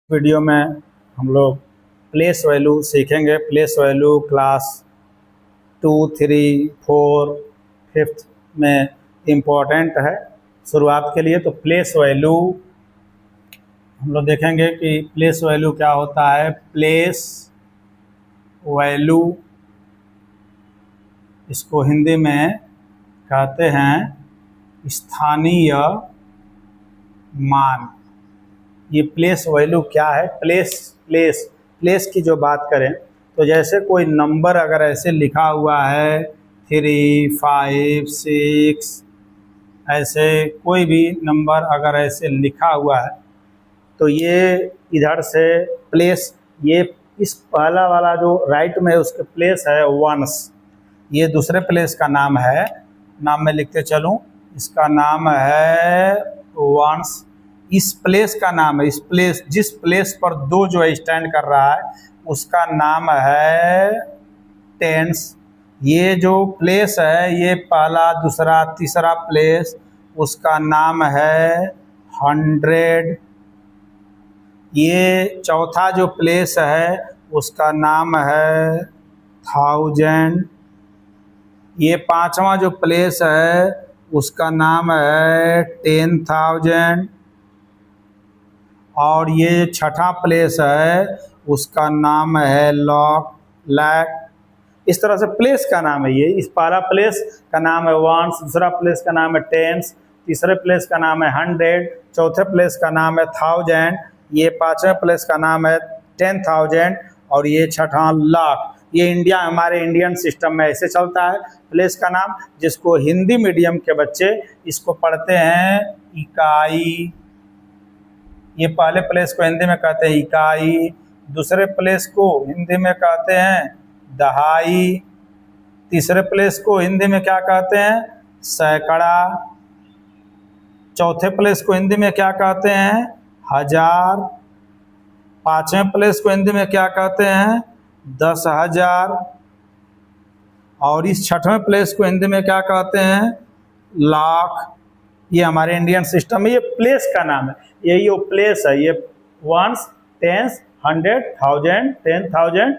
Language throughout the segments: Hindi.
वीडियो में हम लोग प्लेस वैल्यू सीखेंगे। प्लेस वैल्यू क्लास 2, 3, 4, 5 में इम्पोर्टेंट है शुरुआत के लिए। तो प्लेस वैल्यू हम लोग देखेंगे कि प्लेस वैल्यू क्या होता है। प्लेस वैल्यू इसको हिंदी में कहते हैं स्थानीय मान। ये प्लेस वैल्यू क्या है? प्लेस की जो बात करें तो जैसे कोई नंबर अगर ऐसे लिखा हुआ है 3, 5, 6, ऐसे कोई भी नंबर अगर ऐसे लिखा हुआ है तो ये इधर से प्लेस, ये इस पहला वाला जो राइट में उसके प्लेस है वंस, ये दूसरे प्लेस का नाम है। नाम में लिखते चलूँ, इसका नाम है वंस। इस प्लेस का नाम है, इस प्लेस जिस प्लेस पर दो जो स्टैंड कर रहा है उसका नाम है टेंस। ये जो प्लेस है ये पहला, दूसरा, तीसरा प्लेस, उसका नाम है 100। ये चौथा जो प्लेस है उसका नाम है 1000। ये पांचवा जो प्लेस है उसका नाम है 10,000। और ये छठा प्लेस है उसका नाम है लाख। इस तरह से प्लेस का नाम है ये। इस पहला प्लेस का नाम है वंस, दूसरा प्लेस का नाम है टेंस, तीसरे प्लेस का नाम है 100, चौथे प्लेस का नाम है 1000, ये पांचवें प्लेस का नाम है 10,000 और ये छठा लाख। ये इंडिया, हमारे इंडियन सिस्टम में ऐसे चलता है प्लेस का नाम, जिसको हिंदी मीडियम के बच्चे इसको पढ़ते हैं इकाई। ये पहले प्लेस को हिंदी में कहते हैं इकाई, दूसरे प्लेस को हिंदी में कहते हैं दहाई, तीसरे प्लेस को हिंदी में क्या कहते हैं सैकड़ा, चौथे प्लेस को हिंदी में क्या कहते हैं हजार, पांचवें प्लेस को हिंदी में क्या कहते हैं 10,000 और इस छठवें प्लेस को हिंदी में क्या कहते हैं लाख। ये हमारे इंडियन सिस्टम में ये प्लेस का नाम है। यही वो प्लेस है, ये वंस, टेंस, 100, 1000, 10,000,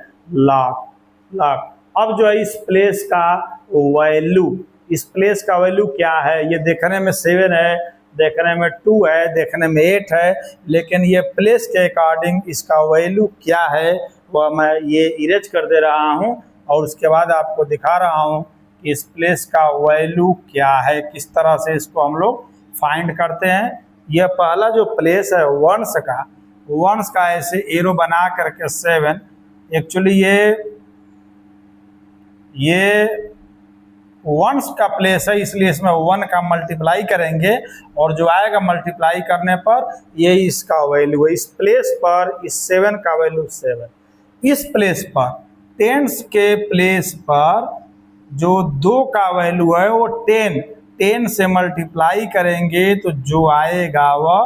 लाख। अब जो है इस प्लेस का वैल्यू, इस प्लेस का वैल्यू क्या है? ये देखने में 7 है, देखने में 2 है, देखने में 8 है, लेकिन ये प्लेस के अकॉर्डिंग इसका वैल्यू क्या है वह मैं ये इरेज कर दे रहा हूँ और उसके बाद आपको दिखा रहा हूँ कि इस प्लेस का वैल्यू क्या है, किस तरह से इसको हम लोग फाइंड करते हैं। यह पहला जो प्लेस है वंस का ऐसे एरो बना करके 7, एक्चुअली ये वंस का प्लेस है, इसलिए इसमें 1 का मल्टीप्लाई करेंगे और जो आएगा मल्टीप्लाई करने पर ये इसका वैल्यू है। इस प्लेस पर इस 7 का वैल्यू 7। इस प्लेस पर टेंस के प्लेस पर जो 2 का वैल्यू है वो 10 से मल्टीप्लाई करेंगे तो जो आएगा वह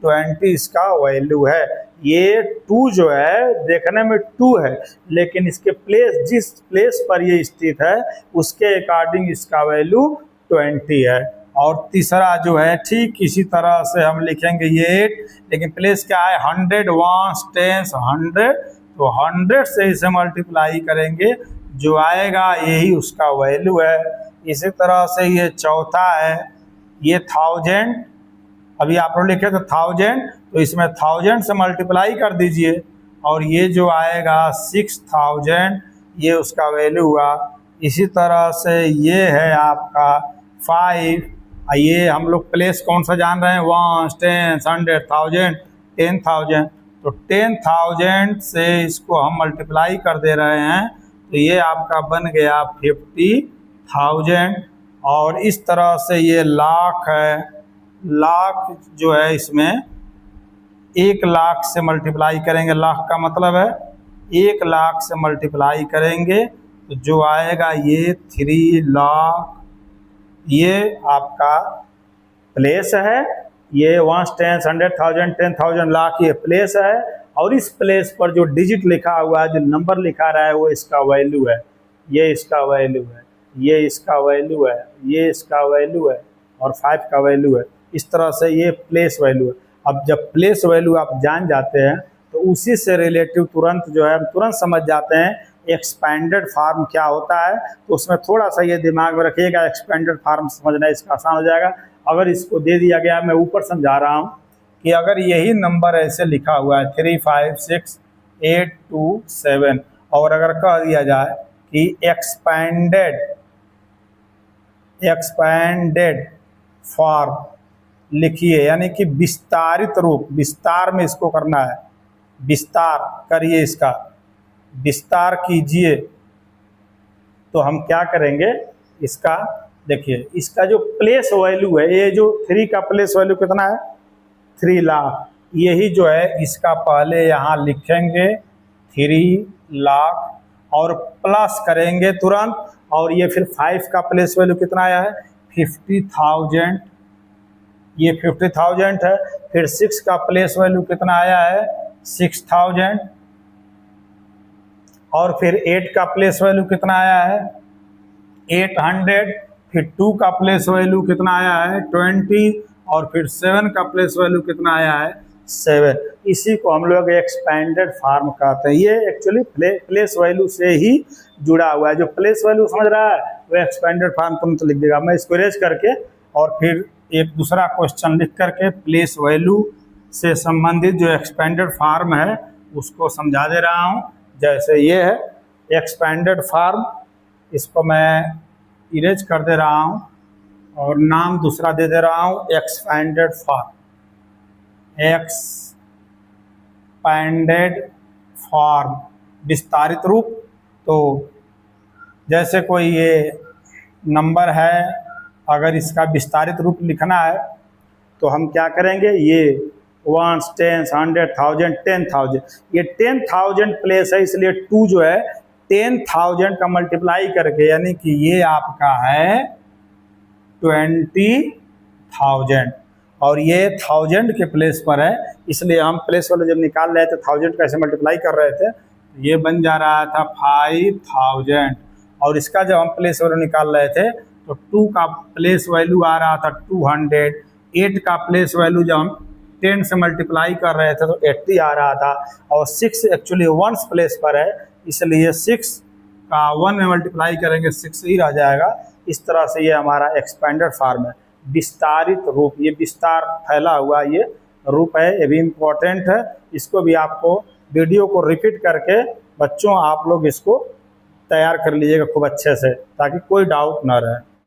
20 इसका वैल्यू है। ये 2 जो है देखने में 2 है, लेकिन इसके प्लेस, जिस प्लेस पर ये स्थित है उसके अकॉर्डिंग इसका वैल्यू 20 है। और तीसरा जो है ठीक इसी तरह से हम लिखेंगे ये 8, लेकिन प्लेस क्या है 100, 1, 10, 100, तो 100 से इसे मल्टीप्लाई करेंगे जो आएगा यही उसका वैल्यू है। इसी तरह से ये चौथा है, ये 1000, अभी आप लोग लिखे तो 1000, तो इसमें 1000 से मल्टीप्लाई कर दीजिए और ये जो आएगा 6000, ये उसका वैल्यू हुआ। इसी तरह से ये है आपका 5, ये हम लोग प्लेस कौन सा जान रहे हैं 1, 10, 100, 1000, 10,000, तो 10,000 से इसको हम मल्टीप्लाई कर दे रहे हैं तो ये आपका बन गया 50,000। और इस तरह से ये लाख है, लाख जो है इसमें 1 लाख से मल्टीप्लाई करेंगे, लाख का मतलब है 1 लाख से मल्टीप्लाई करेंगे तो जो आएगा ये 3 लाख। ये आपका प्लेस है, ये 1, 10, 100, 1000, 10,000, लाख, ये प्लेस है। और इस प्लेस पर जो डिजिट लिखा हुआ है, जो नंबर लिखा रहा है वो इसका वैल्यू है। ये इसका वैल्यू है, ये इसका वैल्यू है, ये इसका वैल्यू है और 5 का वैल्यू है। इस तरह से ये प्लेस वैल्यू है। अब जब प्लेस वैल्यू आप जान जाते हैं तो उसी से रिलेटिव तुरंत जो है हम तुरंत समझ जाते हैं एक्सपेंडेड फार्म क्या होता है। तो उसमें थोड़ा सा ये दिमाग में रखिएगा, एक्सपेंडेड फार्म समझना इसका आसान हो जाएगा। अगर इसको दे दिया गया, मैं ऊपर समझा रहा हूँ कि अगर यही नंबर ऐसे लिखा हुआ है 3, 5, 6, 8, 2, 7 और अगर कह दिया जाए कि एक्सपेंडेड फॉर्म लिखिए, यानी कि विस्तारित रूप, विस्तार में इसको करना है, विस्तार करिए, इसका विस्तार कीजिए। तो हम क्या करेंगे, इसका देखिए, इसका जो प्लेस वैल्यू है, ये जो 3 का प्लेस वैल्यू कितना है 3 लाख, यही जो है इसका पहले यहाँ लिखेंगे 3 लाख और प्लस करेंगे तुरंत, और ये फिर 5 का प्लेस वैल्यू कितना आया है 50,000, ये 50,000 है। फिर 6 का प्लेस वैल्यू कितना आया है 6,000 और फिर 8 का प्लेस वैल्यू कितना आया है 800, फिर 2 का प्लेस वैल्यू कितना आया है 20 और फिर 7 का प्लेस वैल्यू कितना आया है 7। इसी को हम लोग एक्सपेंडेड फार्म कहते हैं। ये एक्चुअली प्लेस वैल्यू से ही जुड़ा हुआ है। जो प्लेस वैल्यू समझ रहा है वो एक्सपेंडेड फार्म तुम तो लिख देगा। मैं इसको इरेज करके और फिर एक दूसरा क्वेश्चन लिख करके प्लेस वैल्यू से संबंधित जो एक्सपेंडेड फार्म है उसको समझा दे रहा हूँ। जैसे ये है एक्सपेंडेड फार्म, इसको मैं इरेज कर दे रहा हूँ और नाम दूसरा दे दे रहा हूँ एक्सपेंडेड फार्म, एक्सपेंडेड फार्म विस्तारित रूप। तो जैसे कोई ये नंबर है, अगर इसका विस्तारित रूप लिखना है तो हम क्या करेंगे, ये 1, 10, 100, 1000, 10,000, ये 10,000 प्लेस है, इसलिए 2 जो है 10,000 का मल्टीप्लाई करके, यानी कि ये आपका है 20,000 और ये 1000 के प्लेस पर है, इसलिए हम प्लेस वाले जब निकाल रहे थे 1000 कैसे मल्टीप्लाई कर रहे थे, ये बन जा रहा था 5,000 और इसका जब हम प्लेस वैल्यू निकाल रहे थे तो 2 का प्लेस वैल्यू आ रहा था 200, 8 का प्लेस वैल्यू जब हम 10 से मल्टीप्लाई कर रहे थे तो 80 आ रहा था और 6 एक्चुअली 1 प्लेस पर है, इसलिए 6 का 1 में मल्टीप्लाई करेंगे 6 ही रह जाएगा। इस तरह से ये हमारा एक्सपेंडेड फार्म है, विस्तारित रूप। ये विस्तार फैला हुआ ये रूप है, ये भी इम्पोर्टेंट है। इसको भी आपको वीडियो को रिपीट करके बच्चों आप लोग इसको तैयार कर लीजिएगा खूब अच्छे से, ताकि कोई डाउट ना रहे।